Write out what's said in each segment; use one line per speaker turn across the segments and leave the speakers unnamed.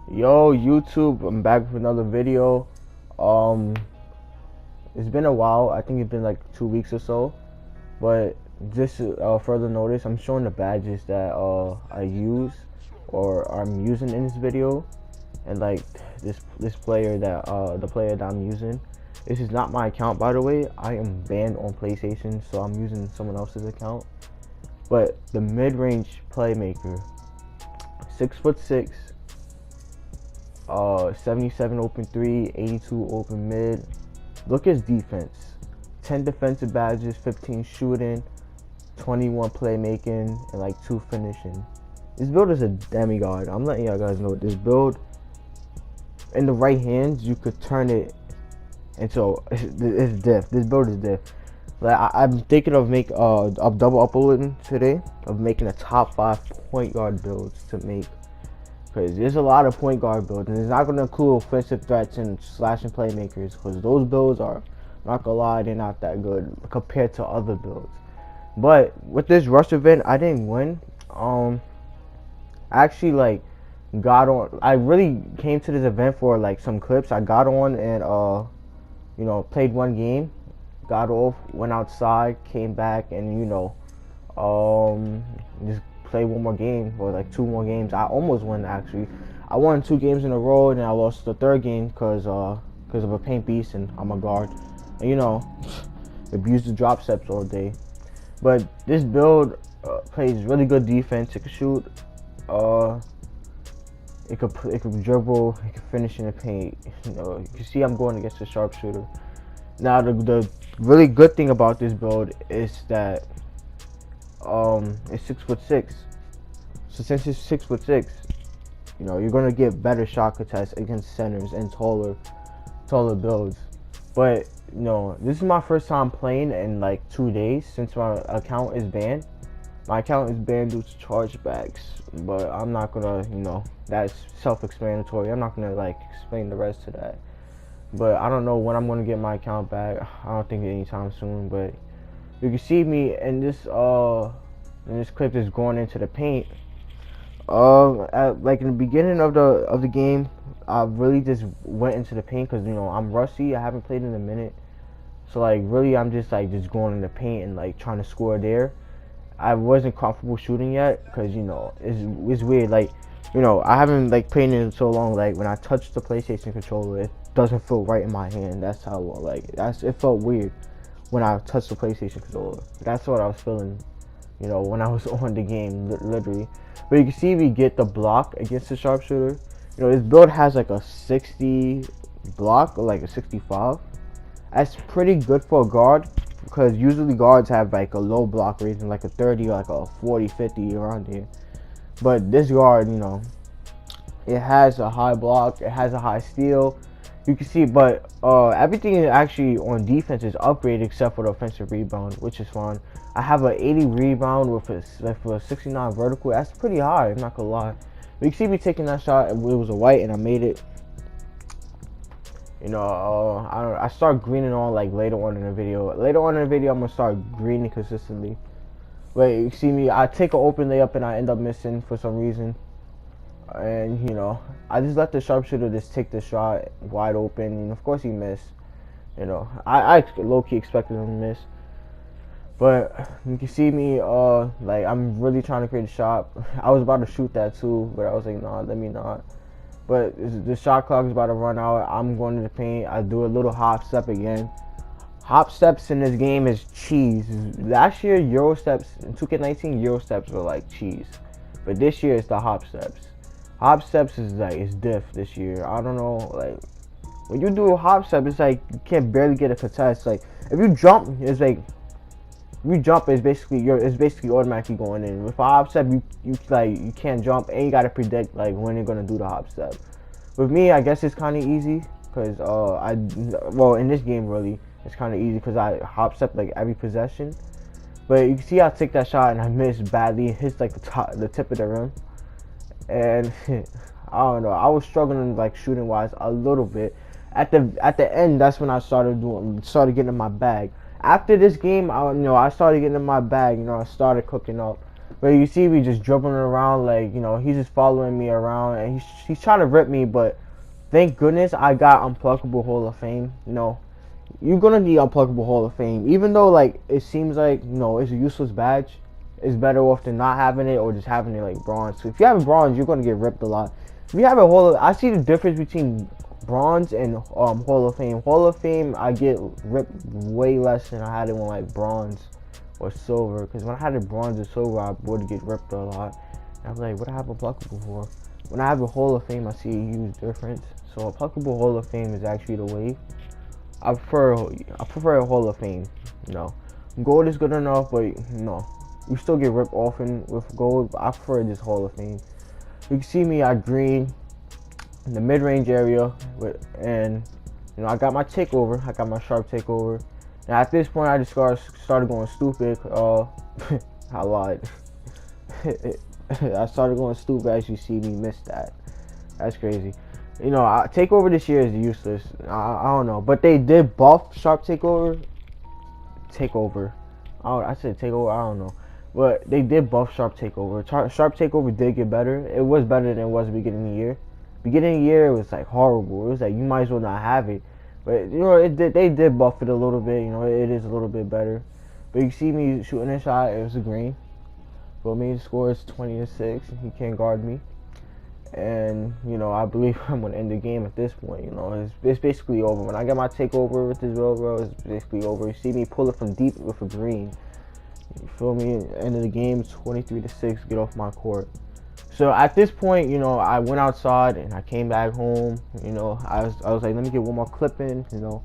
Yo, YouTube, I'm back with another video. Um, it's been a while. I think it's been like 2 weeks or so. But just further notice, I'm showing the badges that I use or I'm using in this video, and like this player that the player that I'm using. This is not my account, by the way. I am banned on PlayStation, so I'm using someone else's account. But the mid-range playmaker, 6'6". 77 open 3, 82 open mid. Look at his defense. 10 defensive badges, 15 shooting, 21 playmaking, and like 2 finishing. This build is a demigod. I'm letting y'all guys know this build. In the right hands, you could turn it into it's diff. This build is diff. Like I'm thinking of of double uploading today of making a top 5 point guard builds to make. Because there's a lot of point guard builds, and it's not going to include offensive threats and slashing playmakers, because those builds are, not gonna lie, they're not that good compared to other builds. But with this rush event, I didn't win. I actually like got on. I really came to this event for like some clips. I got on and played one game, got off, went outside, came back, and just play one more game or like 2 more games. I almost won actually. I won 2 games in a row, and I lost the 3rd game because of a paint beast, and I'm a guard, and abuse the drop steps all day. But this build plays really good defense. It can shoot. It could dribble. It can finish in the paint. You can see I'm going against a sharpshooter. Now the really good thing about this build is that it's 6'6". So since it's 6'6", you're gonna get better shot contests against centers and taller builds. But this is my first time playing in like 2 days since my account is banned. My account is banned due to chargebacks, but I'm not gonna, that's self-explanatory. I'm not gonna like explain the rest of that. But I don't know when I'm gonna get my account back. I don't think anytime soon. But you can see me in this clip that's going into the paint. Like in the beginning of the game, I really just went into the paint because I'm rusty. I haven't played in a minute, so like really I'm just going in the paint and like trying to score there. I wasn't comfortable shooting yet because it's weird. Like I haven't like played in so long. Like when I touch the PlayStation controller, it doesn't feel right in my hand. That's how it felt weird when I touched the PlayStation controller. That's what I was feeling, when I was on the game, literally. But you can see we get the block against the sharpshooter. This build has like a 60 block or like a 65. That's pretty good for a guard because usually guards have like a low block rating, like a 30 or like a 40, 50 around here. But this guard, it has a high block, it has a high steal. You can see, but everything is actually on defense is upgraded except for the offensive rebound, which is fine. I have an 80 rebound with a 69 vertical. That's pretty high, I'm not gonna lie. But you can see me taking that shot, and it was a white, and I made it. I start greening on like later on in the video. Later on in the video, I'm gonna start greening consistently. But you see me, I take an open layup and I end up missing for some reason. And I just let the sharpshooter just take the shot wide open, and of course he missed. I low-key expected him to miss, but you can see me like I'm really trying to create a shot. I was about to shoot that too, but I was like, nah, let me not. But the shot clock is about to run out. I'm going to the paint. I do a little hop step again. Hop steps in this game is cheese. Last year Euro steps in 2K19, Euro steps were like cheese, but this year it's the hop steps. Hop steps is like, it's diff this year. I don't know, like when you do a hop step, it's like you can't barely get a contest. Like if you jump, it's like it's basically automatically going in. With a hop step, you can't jump, and you gotta predict like when you're gonna do the hop step. With me, I guess it's kind of easy because in this game really it's kind of easy because I hop step like every possession. But you can see I take that shot and I miss badly. It hits like the tip of the rim. And I don't know, I was struggling like shooting wise a little bit. At the end, that's when I started getting in my bag. After this game, I started getting in my bag. I started cooking up. But you see me just dribbling around, like, you know, he's just following me around, and he's trying to rip me, but thank goodness I got Unpluckable Hall of Fame. You know, you're gonna need Unpluckable Hall of Fame, even though like it seems like, you know, it's a useless badge. It's better off than not having it or just having it like bronze. So if you have a bronze, you're gonna get ripped a lot. If you have a I see the difference between bronze and Hall of Fame. Hall of Fame, I get ripped way less than I had it when like bronze or silver. Because when I had it bronze or silver, I would get ripped a lot. And I was like, what I have Unpluckable for? When I have a Hall of Fame, I see a huge difference. So Unpluckable Hall of Fame is actually the wave. I prefer a Hall of Fame. You know, gold is good enough, but no, you still get ripped often with gold. But I prefer this Hall of Fame. You can see me at green in the mid-range area, and you know I got my takeover. I got my sharp takeover. And at this point, I just started going stupid. I lied. I started going stupid. As you see me miss that. That's crazy. You know, takeover this year is useless. I don't know, but they did buff sharp takeover. I said takeover. I don't know, but they did buff sharp takeover. Sharp takeover did get better. It was better than it was at the beginning of the year. Beginning of the year, it was like horrible. It was like you might as well not have it. But you know, they did buff it a little bit. You know, it is a little bit better. But you see me shooting a shot. It was a green. But me, the score is 20-6. He can't guard me. And you know, I believe I'm gonna end the game at this point. You know, it's basically over. When I get my takeover with this bro, it's basically over. You see me pull it from deep with a green. You feel me? End of the game, 23-6. Get off my court. So at this point, you know, I went outside and I came back home. You know, I was like, let me get one more clip in. You know,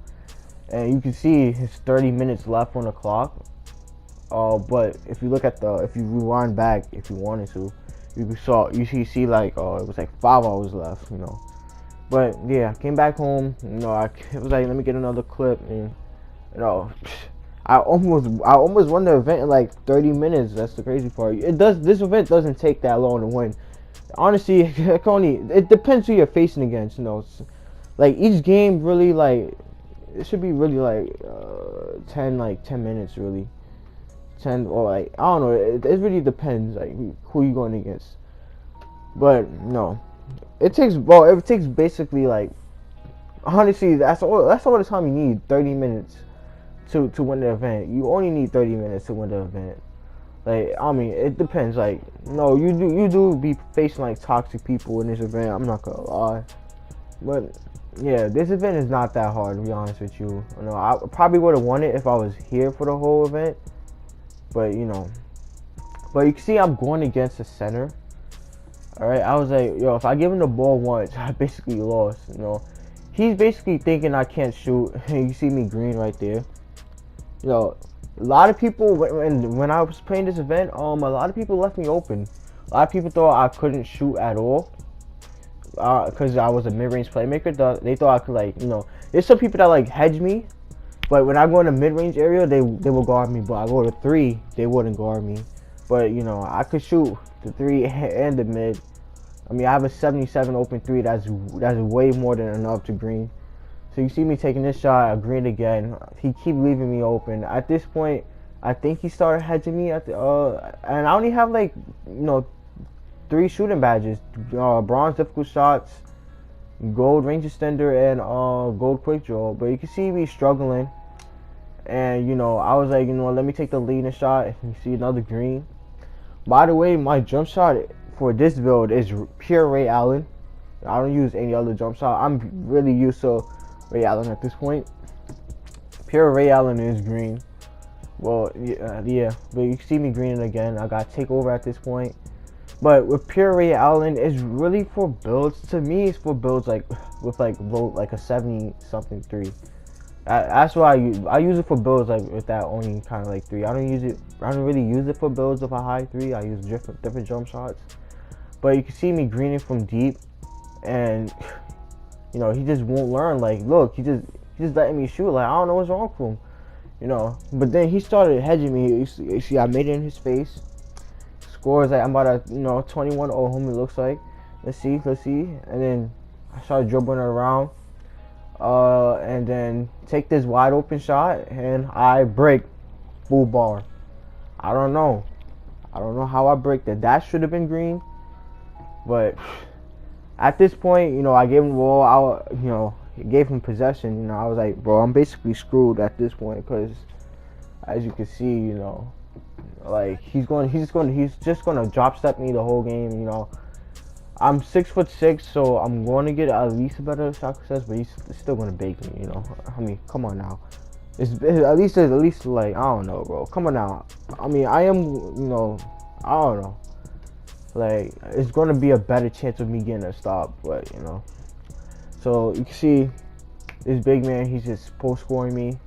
and you can see it's 30 minutes left on the clock. But if you look at if you rewind back, if you wanted to, you see like, it was like 5 hours left, you know. But yeah, I came back home, you know, it was like, let me get another clip, and you know, I almost won the event in like 30 minutes. That's the crazy part. This event doesn't take that long to win. Honestly, it depends who you're facing against, you know. Like each game really, like, it should be really like 10 minutes really. 10 or like, I don't know, it really depends like who you going against. But no, it takes basically like, honestly, that's all the time you need. 30 minutes to win the event. You only need 30 minutes to win the event. Like, I mean, it depends. Like, no, you do be facing like toxic people in this event, I'm not gonna lie. But yeah, this event is not that hard, to be honest with you. You know, I probably would have won it if I was here for the whole event. But you know, but you can see I'm going against the center. All right, I was like, yo, if I give him the ball once, I basically lost. You know, he's basically thinking I can't shoot. You see me green right there. You know, a lot of people when I was playing this event, a lot of people left me open. A lot of people thought I couldn't shoot at all, because I was a mid-range playmaker. They thought I could, like, you know, there's some people that like hedge me. But when I go in the mid-range area, they will guard me. But I go to 3, they wouldn't guard me. But you know, I could shoot the 3 and the mid. I mean, I have a 77 open 3. That's way more than enough to green. So you see me taking this shot, I green again. He keep leaving me open. At this point, I think he started hedging me and I only have like, you know, 3 shooting badges: bronze difficult shots, gold range extender, and gold quick draw. But you can see me struggling. And you know, I was like, you know, let me take the lead in the shot. And you see another green. By the way, my jump shot for this build is pure Ray Allen. I don't use any other jump shot. I'm really used to Ray Allen at this point. Pure Ray Allen is green. Well, yeah, but you can see me greening again. I got takeover at this point. But with pure Ray Allen, it's really for builds. To me, it's for builds like with like a 70 something 3. That's why I use it for builds like with that only kind of like 3. I don't really use it for builds of a high 3. I use different jump shots. But you can see me greening from deep, and you know, he just won't learn. Like, look, he just letting me shoot. Like, I don't know what's wrong with him, you know. But then he started hedging me. You see, I made it in his face. Scores like I'm about to, you know, 21-0 him. It looks like. Let's see. And then I started dribbling it around. And then take this wide open shot, and I break full bar. I don't know. I don't know how I break that. That should have been green. But at this point, you know, I gave him the ball. You know, gave him possession. You know, I was like, bro, I'm basically screwed at this point because, as you can see, you know, like he's just gonna drop step me the whole game. You know, I'm 6'6", so I'm going to get at least a better shot success, but he's still gonna bake me. You know, I mean, come on now. It's at least like, I don't know, bro. Come on now. I mean, I am, you know, I don't know. Like, it's gonna be a better chance of me getting a stop, but you know. So you can see this big man. He's just post scoring me.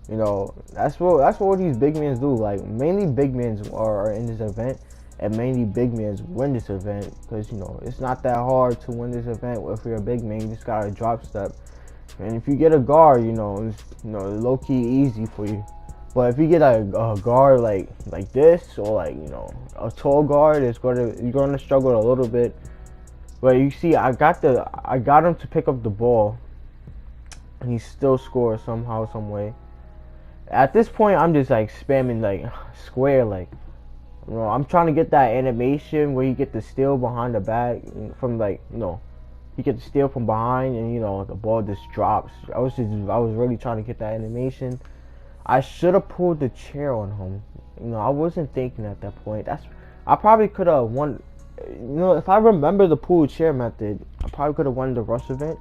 You know, that's what these big men do. Like, mainly big men are in this event, and mainly big men win this event because, you know, it's not that hard to win this event. If you're a big man, you just gotta drop step. And if you get a guard, you know, it's, you know, low key easy for you. But if you get a guard like this, or like, you know, a tall guard, you're gonna struggle a little bit. But you see, I got him to pick up the ball, and he still scores somehow, some way. At this point, I'm just like spamming like square, like, you know, I'm trying to get that animation where you get the steal behind the back from, like, you know. You get the steal from behind, and you know the ball just drops. I was really trying to get that animation. I should have pulled the chair on him. You know, I wasn't thinking at that point. I probably could have won. You know, if I remember the pull chair method, I probably could have won the rush event.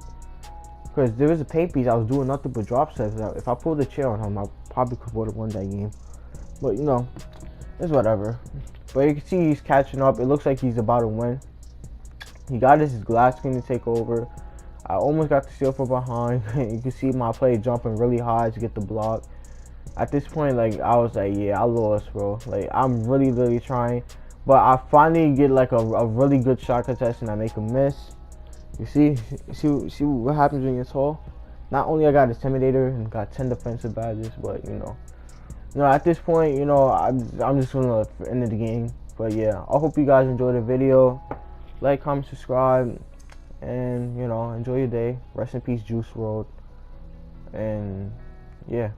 Because there was a paint piece, I was doing nothing but drop steps. If I pulled the chair on him, I probably could have won that game. But you know, it's whatever. But you can see he's catching up. It looks like he's about to win. He got his glass screen to take over. I almost got the steal from behind. You can see my play jumping really high to get the block. At this point, like, I was like, yeah, I lost, bro. Like, I'm really trying. But I finally get like a really good shot contest, and I make a miss. You see what happens when you're tall? Not only I got Intimidator and got 10 defensive badges, but you know, at this point, you know, I'm just gonna end the game. But yeah, I hope you guys enjoyed the video. Like, comment, subscribe, and you know, enjoy your day. Rest in peace, Juice WRLD. And yeah.